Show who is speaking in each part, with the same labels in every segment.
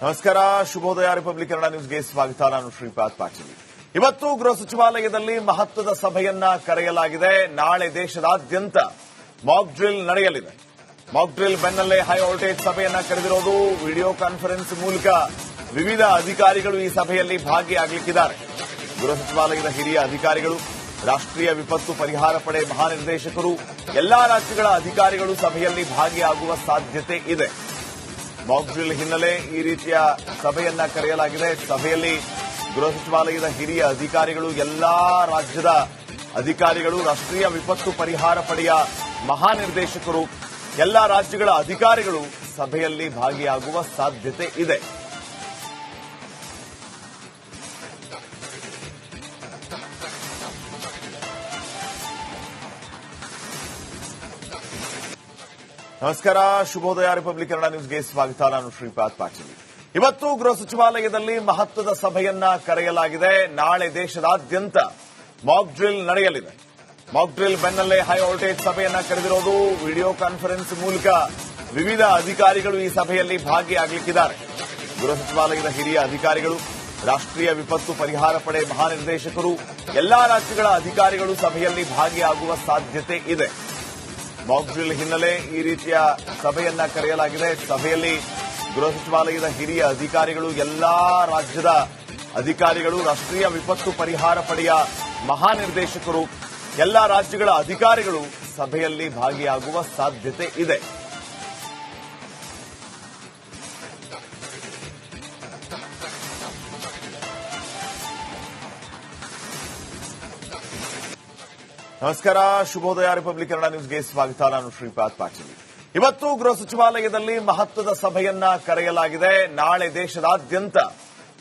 Speaker 1: ನಮಸ್ಕಾರ, ಶುಭೋದಯ. ರಿಪಬ್ಲಿಕ್ ಕನ್ನಡ ನ್ಯೂಸ್ಗೆ ಸ್ವಾಗತ. ನಾನು ಶ್ರೀಪಾದ್ ಪಾಟೀಲ್. ಇವತ್ತು ಗೃಹ ಸಚಿವಾಲಯದಲ್ಲಿ ಮಹತ್ವದ ಸಭೆಯನ್ನ ಕರೆಯಲಾಗಿದೆ. ನಾಳೆ ದೇಶದಾದ್ಯಂತ ಮಾಕ್ ಡ್ರಿಲ್ ನಡೆಯಲಿದೆ. ಮಾಕ್ ಡ್ರಿಲ್ ಬೆನ್ನಲ್ಲೇ ಹೈ ವೋಲ್ಟೇಜ್ ಸಭೆಯನ್ನ ಕರೆದಿರೋದು. ವಿಡಿಯೋ ಕಾನ್ಫರೆನ್ಸ್ ಮೂಲಕ ವಿವಿಧ ಅಧಿಕಾರಿಗಳು ಈ ಸಭೆಯಲ್ಲಿ ಭಾಗಿಯಾಗಲಿಕ್ಕಿದ್ದಾರೆ. ಗೃಹ ಸಚಿವಾಲಯದ ಹಿರಿಯ ಅಧಿಕಾರಿಗಳು, ರಾಷ್ಟ್ರೀಯ ವಿಪತ್ತು ಪರಿಹಾರ ಪಡೆ ಮಹಾನಿರ್ದೇಶಕರು, ಎಲ್ಲಾ ರಾಜ್ಯಗಳ ಅಧಿಕಾರಿಗಳು ಸಭೆಯಲ್ಲಿ ಭಾಗಿಯಾಗುವ ಸಾಧ್ಯತೆ ಇದೆ. ಮಾಕ್ ಡ್ರಿಲ್ ಹಿನ್ನೆಲೆ ಈ ರೀತಿಯ ಸಭೆಯನ್ನ ಕರೆಯಲಾಗಿದೆ. ಸಭೆಯಲ್ಲಿ ಗೃಹ ಸಚಿವಾಲಯದ ಹಿರಿಯ ಅಧಿಕಾರಿಗಳು, ಎಲ್ಲಾ ರಾಜ್ಯದ ಅಧಿಕಾರಿಗಳು, ರಾಷ್ಟ್ರೀಯ ವಿಪತ್ತು ಪರಿಹಾರ ಪಡೆಯ ಮಹಾನಿರ್ದೇಶಕರು, ಎಲ್ಲಾ ರಾಜ್ಯಗಳ ಅಧಿಕಾರಿಗಳು ಸಭೆಯಲ್ಲಿ ಭಾಗಿಯಾಗುವ ಸಾಧ್ಯತೆ ಇದೆ. ನಮಸ್ಕಾರ, ಶುಭೋದಯ. ರಿಪಬ್ಲಿಕ್ ಕನ್ನಡ ನ್ಯೂಸ್ಗೆ ಸ್ವಾಗತ. ನಾನು ಶ್ರೀಪಾದ್ ಪಾಟೀಲ್. ಇವತ್ತು ಗೃಹ ಸಚಿವಾಲಯದಲ್ಲಿ ಮಹತ್ವದ ಸಭೆಯನ್ನ ಕರೆಯಲಾಗಿದೆ. ನಾಳೆ ದೇಶದಾದ್ಯಂತ ಮಾಕ್ ಡ್ರಿಲ್ ನಡೆಯಲಿದೆ. ಮಾಕ್ ಡ್ರಿಲ್ ಬೆನ್ನಲ್ಲೇ ಹೈ ವೋಲ್ಟೇಜ್ ಸಭೆಯನ್ನ ಕರೆದಿರೋದು. ವಿಡಿಯೋ ಕಾನ್ಫರೆನ್ಸ್ ಮೂಲಕ ವಿವಿಧ ಅಧಿಕಾರಿಗಳು ಈ ಸಭೆಯಲ್ಲಿ ಭಾಗಿಯಾಗಲಿಕ್ಕಿದ್ದಾರೆ. ಗೃಹ ಸಚಿವಾಲಯದ ಹಿರಿಯ ಅಧಿಕಾರಿಗಳು, ರಾಷ್ಟ್ರೀಯ ವಿಪತ್ತು ಪರಿಹಾರ ಪಡೆ ಮಹಾನಿರ್ದೇಶಕರು, ಎಲ್ಲಾ ರಾಜ್ಯಗಳ ಅಧಿಕಾರಿಗಳು ಸಭೆಯಲ್ಲಿ ಭಾಗಿಯಾಗುವ ಸಾಧ್ಯತೆ ಇದೆ. ಮಾಕ್ ಡ್ರಿಲ್ ಹಿನ್ನೆಲೆ ಈ ರೀತಿಯ ಸಭೆಯನ್ನ ಕರೆಯಲಾಗಿದೆ. ಸಭೆಯಲ್ಲಿ ಗೃಹ ಸಚಿವಾಲಯದ ಹಿರಿಯ ಅಧಿಕಾರಿಗಳು, ಎಲ್ಲಾ ರಾಜ್ಯದ ಅಧಿಕಾರಿಗಳು, ರಾಷ್ಟ್ರೀಯ ವಿಪತ್ತು ಪರಿಹಾರ ಪಡೆಯ ಮಹಾನಿರ್ದೇಶಕರು, ಎಲ್ಲಾ ರಾಜ್ಯಗಳ ಅಧಿಕಾರಿಗಳು ಸಭೆಯಲ್ಲಿ ಭಾಗಿಯಾಗುವ ಸಾಧ್ಯತೆ ಇದೆ. ನಮಸ್ಕಾರ, ಶುಭೋದಯ. ರಿಪಬ್ಲಿಕ್ ಕನ್ನಡ ನ್ಯೂಸ್ಗೆ ಸ್ವಾಗತ. ನಾನು ಶ್ರೀಪಾದ್ ಪಾಟೀಲ್. ಇವತ್ತು ಗೃಹ ಸಚಿವಾಲಯದಲ್ಲಿ ಮಹತ್ವದ ಸಭೆಯನ್ನ ಕರೆಯಲಾಗಿದೆ. ನಾಳೆ ದೇಶದಾದ್ಯಂತ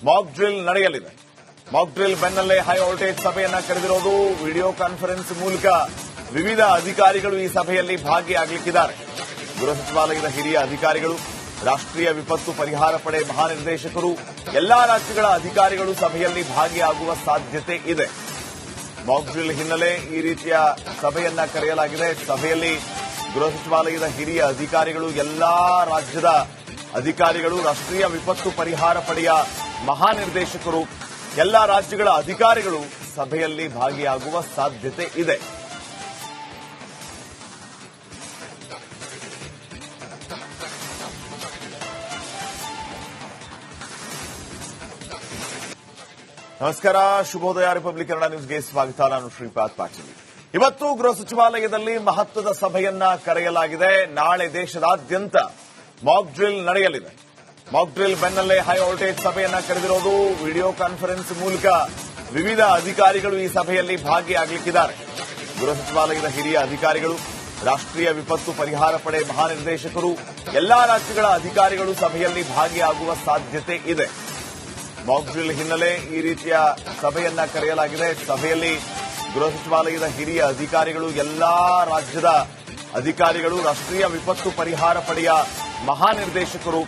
Speaker 1: ಮಾಕ್ ಡ್ರಿಲ್ ನಡೆಯಲಿದೆ. ಮಾಕ್ ಡ್ರಿಲ್ ಬೆನ್ನಲ್ಲೇ ಹೈ ವೋಲ್ಟೇಜ್ ಸಭೆಯನ್ನ ಕರೆದಿರೋದು. ವಿಡಿಯೋ ಕಾನ್ಫರೆನ್ಸ್ ಮೂಲಕ ವಿವಿಧ ಅಧಿಕಾರಿಗಳು ಈ ಸಭೆಯಲ್ಲಿ ಭಾಗಿಯಾಗಲಿಕ್ಕಿದ್ದಾರೆ. ಗೃಹ ಸಚಿವಾಲಯದ ಹಿರಿಯ ಅಧಿಕಾರಿಗಳು, ರಾಷ್ಟ್ರೀಯ ವಿಪತ್ತು ಪರಿಹಾರ ಪಡೆ ಮಹಾನಿರ್ದೇಶಕರು, ಎಲ್ಲಾ ರಾಜ್ಯಗಳ ಅಧಿಕಾರಿಗಳು ಸಭೆಯಲ್ಲಿ ಭಾಗಿಯಾಗುವ ಸಾಧ್ಯತೆ ಇದೆ. ಮಾಕ್ ಡ್ರಿಲ್ ಹಿನ್ನೆಲೆ ಈ ರೀತಿಯ ಸಭೆಯನ್ನ ಕರೆಯಲಾಗಿದೆ. ಸಭೆಯಲ್ಲಿ ಗೃಹ ಸಚಿವಾಲಯದ ಹಿರಿಯ ಅಧಿಕಾರಿಗಳು, ಎಲ್ಲಾ ರಾಜ್ಯದ ಅಧಿಕಾರಿಗಳು, ರಾಷ್ಟ್ರೀಯ ವಿಪತ್ತು ಪರಿಹಾರ ಪಡೆಯ ಮಹಾನಿರ್ದೇಶಕರು, ಎಲ್ಲಾ ರಾಜ್ಯಗಳ ಅಧಿಕಾರಿಗಳು ಸಭೆಯಲ್ಲಿ ಭಾಗಿಯಾಗುವ ಸಾಧ್ಯತೆ ಇದೆ. ನಮಸ್ಕಾರ, ಶುಭೋದಯ. ರಿಪಬ್ಲಿಕ್ ಕನ್ನಡ ನ್ಯೂಸ್ಗೆ ಸ್ವಾಗತ. ನಾನು ಶ್ರೀಪಾದ್ ಪಾಟೀಲ್. ಇವತ್ತು ಗೃಹ ಸಚಿವಾಲಯದಲ್ಲಿ ಮಹತ್ವದ ಸಭೆಯನ್ನ ಕರೆಯಲಾಗಿದೆ. ನಾಳೆ ದೇಶದಾದ್ಯಂತ ಮಾಕ್ ಡ್ರಿಲ್ ನಡೆಯಲಿದೆ. ಮಾಕ್ ಡ್ರಿಲ್ ಬೆನ್ನಲ್ಲೇ ಹೈ ವೋಲ್ಟೇಜ್ ಸಭೆಯನ್ನ ಕರೆದಿರೋದು. ವಿಡಿಯೋ ಕಾನ್ಫರೆನ್ಸ್ ಮೂಲಕ ವಿವಿಧ ಅಧಿಕಾರಿಗಳು ಈ ಸಭೆಯಲ್ಲಿ ಭಾಗಿಯಾಗಲಿಕ್ಕಿದ್ದಾರೆ. ಗೃಹ ಸಚಿವಾಲಯದ ಹಿರಿಯ ಅಧಿಕಾರಿಗಳು, ರಾಷ್ಟ್ರೀಯ ವಿಪತ್ತು ಪರಿಹಾರ ಪಡೆ ಮಹಾನಿರ್ದೇಶಕರು, ಎಲ್ಲಾ ರಾಜ್ಯಗಳ ಅಧಿಕಾರಿಗಳು ಸಭೆಯಲ್ಲಿ ಭಾಗಿಯಾಗುವ ಸಾಧ್ಯತೆ ಇದೆ. ಮಾಕ್ ಡ್ರಿಲ್ ಹಿನ್ನೆಲೆ ಈ ರೀತಿಯ ಸಭೆಯನ್ನ ಕರೆಯಲಾಗಿದೆ. ಸಭೆಯಲ್ಲಿ ಗೃಹ ಸಚಿವಾಲಯದ ಹಿರಿಯ ಅಧಿಕಾರಿಗಳು, ಎಲ್ಲಾ ರಾಜ್ಯದ ಅಧಿಕಾರಿಗಳು, ರಾಷ್ಟ್ರೀಯ ವಿಪತ್ತು ಪರಿಹಾರ ಪಡೆಯ ಮಹಾನಿರ್ದೇಶಕರು,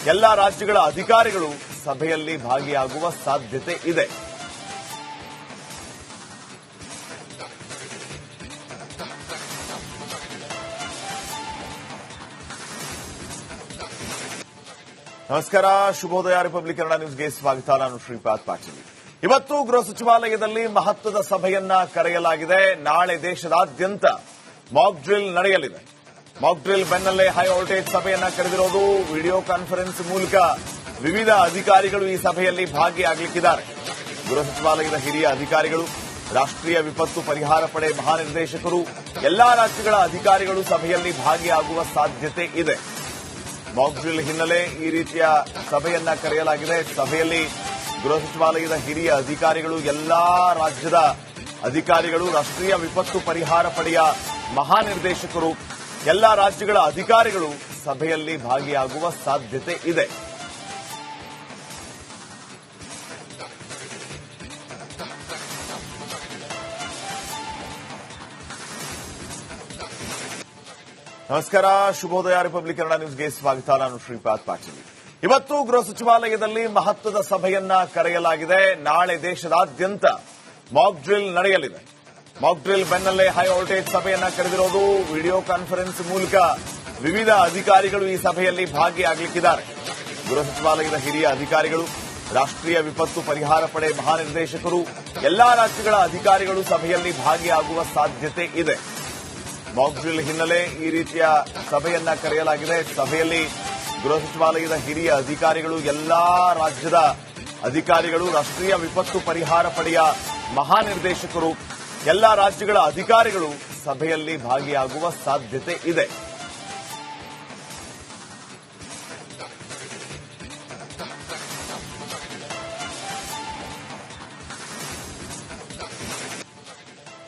Speaker 1: ಎಲ್ಲಾ ರಾಜ್ಯಗಳ ಅಧಿಕಾರಿಗಳು ಸಭೆಯಲ್ಲಿ ಭಾಗಿಯಾಗುವ ಸಾಧ್ಯತೆ ಇದೆ. ನಮಸ್ಕಾರ, ಶುಭೋದಯ. ರಿಪಬ್ಲಿಕ್ ಕನ್ನಡ ನ್ಯೂಸ್ಗೆ ಸ್ವಾಗತ. ನಾನು ಶ್ರೀಪಾದ್ ಪಾಟೀಲ್. ಇವತ್ತು ಗೃಹ ಸಚಿವಾಲಯದಲ್ಲಿ ಮಹತ್ವದ ಸಭೆಯನ್ನ ಕರೆಯಲಾಗಿದೆ. ನಾಳೆ ದೇಶದಾದ್ಯಂತ ಮಾಕ್ ಡ್ರಿಲ್ ನಡೆಯಲಿದೆ. ಮಾಕ್ ಡ್ರಿಲ್ ಬೆನ್ನಲ್ಲೇ ಹೈ ವೋಲ್ಟೇಜ್ ಸಭೆಯನ್ನ ಕರೆದಿರೋದು. ವಿಡಿಯೋ ಕಾನ್ಫರೆನ್ಸ್ ಮೂಲಕ ವಿವಿಧ ಅಧಿಕಾರಿಗಳು ಈ ಸಭೆಯಲ್ಲಿ ಭಾಗಿಯಾಗಲಿಕ್ಕಿದ್ದಾರೆ. ಗೃಹ ಸಚಿವಾಲಯದ ಹಿರಿಯ ಅಧಿಕಾರಿಗಳು, ರಾಷ್ಟ್ರೀಯ ವಿಪತ್ತು ಪರಿಹಾರ ಪಡೆ ಮಹಾನಿರ್ದೇಶಕರು, ಎಲ್ಲಾ ರಾಜ್ಯಗಳ ಅಧಿಕಾರಿಗಳು ಸಭೆಯಲ್ಲಿ ಭಾಗಿಯಾಗುವ ಸಾಧ್ಯತೆ ಇದೆ. ಮಾಕ್ ಡ್ರಿಲ್ ಹಿನ್ನೆಲೆ ಈ ರೀತಿಯ ಸಭೆಯನ್ನ ಕರೆಯಲಾಗಿದೆ. ಸಭೆಯಲ್ಲಿ ಗೃಹ ಸಚಿವಾಲಯದ ಹಿರಿಯ ಅಧಿಕಾರಿಗಳು, ಎಲ್ಲಾ ರಾಜ್ಯದ ಅಧಿಕಾರಿಗಳು, ರಾಷ್ಟ್ರೀಯ ವಿಪತ್ತು ಪರಿಹಾರ ಪಡೆಯ ಮಹಾನಿರ್ದೇಶಕರು, ಎಲ್ಲಾ ರಾಜ್ಯಗಳ ಅಧಿಕಾರಿಗಳು ಸಭೆಯಲ್ಲಿ ಭಾಗಿಯಾಗುವ ಸಾಧ್ಯತೆ ಇದೆ. ನಮಸ್ಕಾರ, ಶುಭೋದಯ. ರಿಪಬ್ಲಿಕ್ ಕನ್ನಡ ನ್ಯೂಸ್ಗೆ ಸ್ವಾಗತ. ನಾನು ಶ್ರೀಪಾದ್ ಪಾಟೀಲ್. ಇವತ್ತು ಗೃಹ ಸಚಿವಾಲಯದಲ್ಲಿ ಮಹತ್ವದ ಸಭೆಯನ್ನ ಕರೆಯಲಾಗಿದೆ. ನಾಳೆ ದೇಶದಾದ್ಯಂತ ಮಾಕ್ ಡ್ರಿಲ್ ನಡೆಯಲಿದೆ. ಮಾಕ್ ಡ್ರಿಲ್ ಬೆನ್ನಲ್ಲೇ ಹೈ ವೋಲ್ಟೇಜ್ ಸಭೆಯನ್ನ ಕರೆದಿರೋದು. ವಿಡಿಯೋ ಕಾನ್ಫರೆನ್ಸ್ ಮೂಲಕ ವಿವಿಧ ಅಧಿಕಾರಿಗಳು ಈ ಸಭೆಯಲ್ಲಿ ಭಾಗಿಯಾಗಲಿಕ್ಕಿದ್ದಾರೆ. ಗೃಹ ಸಚಿವಾಲಯದ ಹಿರಿಯ ಅಧಿಕಾರಿಗಳು, ರಾಷ್ಟ್ರೀಯ ವಿಪತ್ತು ಪರಿಹಾರ ಪಡೆ ಮಹಾನಿರ್ದೇಶಕರು, ಎಲ್ಲಾ ರಾಜ್ಯಗಳ ಅಧಿಕಾರಿಗಳು ಸಭೆಯಲ್ಲಿ ಭಾಗಿಯಾಗುವ ಸಾಧ್ಯತೆ ಇದೆ. ಮಾಕ್ ಡ್ರಿಲ್ ಹಿನ್ನೆಲೆ ಈ ರೀತಿಯ ಸಭೆಯನ್ನ ಕರೆಯಲಾಗಿದೆ. ಸಭೆಯಲ್ಲಿ ಗೃಹ ಸಚಿವಾಲಯದ ಹಿರಿಯ ಅಧಿಕಾರಿಗಳು, ಎಲ್ಲಾ ರಾಜ್ಯದ ಅಧಿಕಾರಿಗಳು, ರಾಷ್ಟ್ರೀಯ ವಿಪತ್ತು ಪರಿಹಾರ ಪಡೆಯ ಮಹಾನಿರ್ದೇಶಕರು, ಎಲ್ಲಾ ರಾಜ್ಯಗಳ ಅಧಿಕಾರಿಗಳು ಸಭೆಯಲ್ಲಿ ಭಾಗಿಯಾಗುವ ಸಾಧ್ಯತೆ ಇದೆ.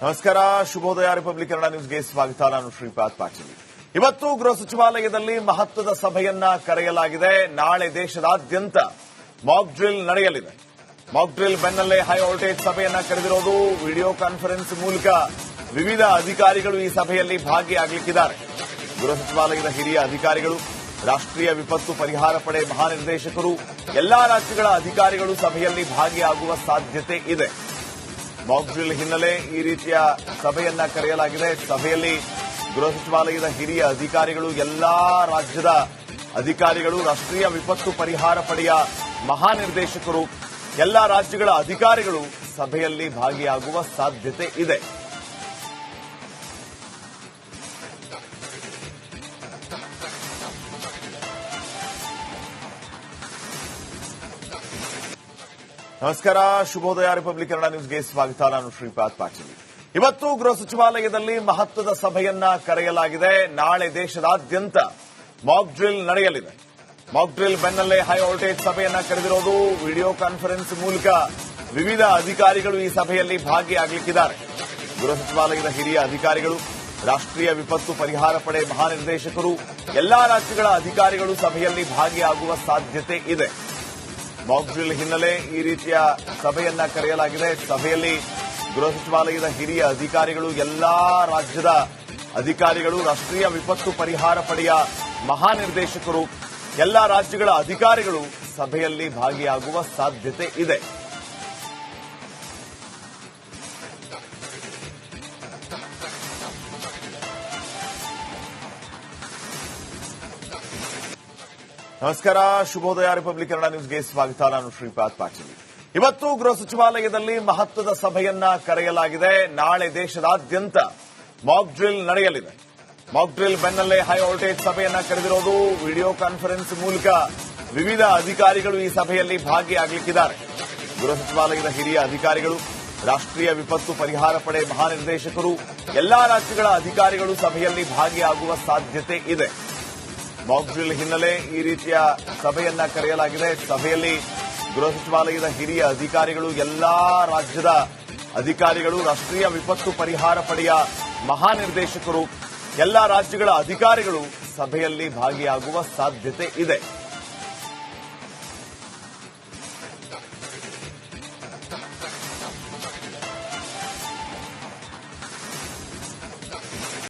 Speaker 1: ನಮಸ್ಕಾರ, ಶುಭೋದಯ ರಿಪಬ್ಲಿಕ್ ಕನ್ನಡ ನ್ಯೂಸ್ಗೆ ಸ್ವಾಗತ. ನಾನು ಶ್ರೀಪಾದ್ ಪಾಟೀಲ್. ಇವತ್ತು ಗೃಹ ಸಚಿವಾಲಯದಲ್ಲಿ ಮಹತ್ವದ ಸಭೆಯನ್ನ ಕರೆಯಲಾಗಿದೆ. ನಾಳೆ ದೇಶದಾದ್ಯಂತ ಮಾಕ್ ಡ್ರಿಲ್ ನಡೆಯಲಿದೆ. ಮಾಕ್ ಡ್ರಿಲ್ ಬೆನ್ನಲ್ಲೇ ಹೈ ವೋಲ್ಟೇಜ್ ಸಭೆಯನ್ನ ಕರೆದಿರೋದು. ವಿಡಿಯೋ ಕಾನ್ಫರೆನ್ಸ್ ಮೂಲಕ ವಿವಿಧ ಅಧಿಕಾರಿಗಳು ಈ ಸಭೆಯಲ್ಲಿ ಭಾಗಿಯಾಗಲಿಕ್ಕಿದ್ದಾರೆ. ಗೃಹ ಸಚಿವಾಲಯದ ಹಿರಿಯ ಅಧಿಕಾರಿಗಳು, ರಾಷ್ಟ್ರೀಯ ವಿಪತ್ತು ಪರಿಹಾರ ಪಡೆ ಮಹಾನಿರ್ದೇಶಕರು, ಎಲ್ಲಾ ರಾಜ್ಯಗಳ ಅಧಿಕಾರಿಗಳು ಸಭೆಯಲ್ಲಿ ಭಾಗಿಯಾಗುವ ಸಾಧ್ಯತೆ ಇದೆ. ಮಾಕ್ ಡ್ರಿಲ್ ಹಿನ್ನೆಲೆ ಈ ರೀತಿಯ ಸಭೆಯನ್ನ ಕರೆಯಲಾಗಿದೆ. ಸಭೆಯಲ್ಲಿ ಗೃಹ ಸಚಿವಾಲಯದ ಹಿರಿಯ ಅಧಿಕಾರಿಗಳು, ಎಲ್ಲಾ ರಾಜ್ಯದ ಅಧಿಕಾರಿಗಳು, ರಾಷ್ಟ್ರೀಯ ವಿಪತ್ತು ಪರಿಹಾರ ಪಡೆಯ ಮಹಾನಿರ್ದೇಶಕರು, ಎಲ್ಲಾ ರಾಜ್ಯಗಳ ಅಧಿಕಾರಿಗಳು ಸಭೆಯಲ್ಲಿ ಭಾಗಿಯಾಗುವ ಸಾಧ್ಯತೆ ಇದೆ. ನಮಸ್ಕಾರ, ಶುಭೋದಯ ರಿಪಬ್ಲಿಕ್ ಕನ್ನಡ ನ್ಯೂಸ್ಗೆ ಸ್ವಾಗತ. ನಾನು ಶ್ರೀಪಾದ್ ಪಾಟೀಲ್. ಇವತ್ತು ಗೃಹ ಸಚಿವಾಲಯದಲ್ಲಿ ಮಹತ್ವದ ಸಭೆಯನ್ನ ಕರೆಯಲಾಗಿದೆ. ನಾಳೆ ದೇಶದಾದ್ಯಂತ ಮಾಕ್ ಡ್ರಿಲ್ ನಡೆಯಲಿದೆ. ಮಾಕ್ ಡ್ರಿಲ್ ಬೆನ್ನಲ್ಲೇ ಹೈ ವೋಲ್ಟೇಜ್ ಸಭೆಯನ್ನ ಕರೆದಿರೋದು. ವಿಡಿಯೋ ಕಾನ್ಫರೆನ್ಸ್ ಮೂಲಕ ವಿವಿಧ ಅಧಿಕಾರಿಗಳು ಈ ಸಭೆಯಲ್ಲಿ ಭಾಗಿಯಾಗಲಿಕ್ಕಿದ್ದಾರೆ. ಗೃಹ ಸಚಿವಾಲಯದ ಹಿರಿಯ ಅಧಿಕಾರಿಗಳು, ರಾಷ್ಟ್ರೀಯ ವಿಪತ್ತು ಪರಿಹಾರ ಪಡೆ ಮಹಾನಿರ್ದೇಶಕರು, ಎಲ್ಲಾ ರಾಜ್ಯಗಳ ಅಧಿಕಾರಿಗಳು ಸಭೆಯಲ್ಲಿ ಭಾಗಿಯಾಗುವ ಸಾಧ್ಯತೆ ಇದೆ. ಮಾಕ್ ಡ್ರಿಲ್ ಹಿನ್ನೆಲೆ ಈ ರೀತಿಯ ಸಭೆಯನ್ನ ಕರೆಯಲಾಗಿದೆ. ಸಭೆಯಲ್ಲಿ ಗೃಹ ಸಚಿವಾಲಯದ ಹಿರಿಯ ಅಧಿಕಾರಿಗಳು, ಎಲ್ಲಾ ರಾಜ್ಯದ ಅಧಿಕಾರಿಗಳು, ರಾಷ್ಟ್ರೀಯ ವಿಪತ್ತು ಪರಿಹಾರ ಪಡೆಯ ಮಹಾನಿರ್ದೇಶಕರು, ಎಲ್ಲಾ ರಾಜ್ಯಗಳ ಅಧಿಕಾರಿಗಳು ಸಭೆಯಲ್ಲಿ ಭಾಗಿಯಾಗುವ ಸಾಧ್ಯತೆ ಇದೆ. ನಮಸ್ಕಾರ, ಶುಭೋದಯ ರಿಪಬ್ಲಿಕ್ ಕನ್ನಡ ನ್ಯೂಸ್ಗೆ ಸ್ವಾಗತ. ನಾನು ಶ್ರೀಪಾದ್ ಪಾಟೀಲ್. ಇವತ್ತು ಗೃಹ ಸಚಿವಾಲಯದಲ್ಲಿ ಮಹತ್ವದ ಸಭೆಯನ್ನ ಕರೆಯಲಾಗಿದೆ. ನಾಳೆ ದೇಶದಾದ್ಯಂತ ಮಾಕ್ ಡ್ರಿಲ್ ನಡೆಯಲಿದೆ. ಮಾಕ್ ಡ್ರಿಲ್ ಬೆನ್ನಲ್ಲೇ ಹೈ ವೋಲ್ಟೇಜ್ ಸಭೆಯನ್ನ ಕರೆದಿರೋದು. ವಿಡಿಯೋ ಕಾನ್ಫರೆನ್ಸ್ ಮೂಲಕ ವಿವಿಧ ಅಧಿಕಾರಿಗಳು ಈ ಸಭೆಯಲ್ಲಿ ಭಾಗಿಯಾಗಲಿಕ್ಕಿದ್ದಾರೆ. ಗೃಹ ಸಚಿವಾಲಯದ ಹಿರಿಯ ಅಧಿಕಾರಿಗಳು, ರಾಷ್ಟ್ರೀಯ ವಿಪತ್ತು ಪರಿಹಾರ ಪಡೆ ಮಹಾನಿರ್ದೇಶಕರು, ಎಲ್ಲಾ ರಾಜ್ಯಗಳ ಅಧಿಕಾರಿಗಳು ಸಭೆಯಲ್ಲಿ ಭಾಗಿಯಾಗುವ ಸಾಧ್ಯತೆ ಇದೆ. ಮಾಕ್ ಡ್ರಿಲ್ ಹಿನ್ನೆಲೆ ಈ ರೀತಿಯ ಸಭೆಯನ್ನ ಕರೆಯಲಾಗಿದೆ. ಸಭೆಯಲ್ಲಿ ಗೃಹ ಸಚಿವಾಲಯದ ಹಿರಿಯ ಅಧಿಕಾರಿಗಳು, ಎಲ್ಲಾ ರಾಜ್ಯದ ಅಧಿಕಾರಿಗಳು, ರಾಷ್ಟ್ರೀಯ ವಿಪತ್ತು ಪರಿಹಾರ ಪಡೆಯ ಮಹಾನಿರ್ದೇಶಕರು, ಎಲ್ಲಾ ರಾಜ್ಯಗಳ ಅಧಿಕಾರಿಗಳು ಸಭೆಯಲ್ಲಿ ಭಾಗಿಯಾಗುವ ಸಾಧ್ಯತೆ ಇದೆ.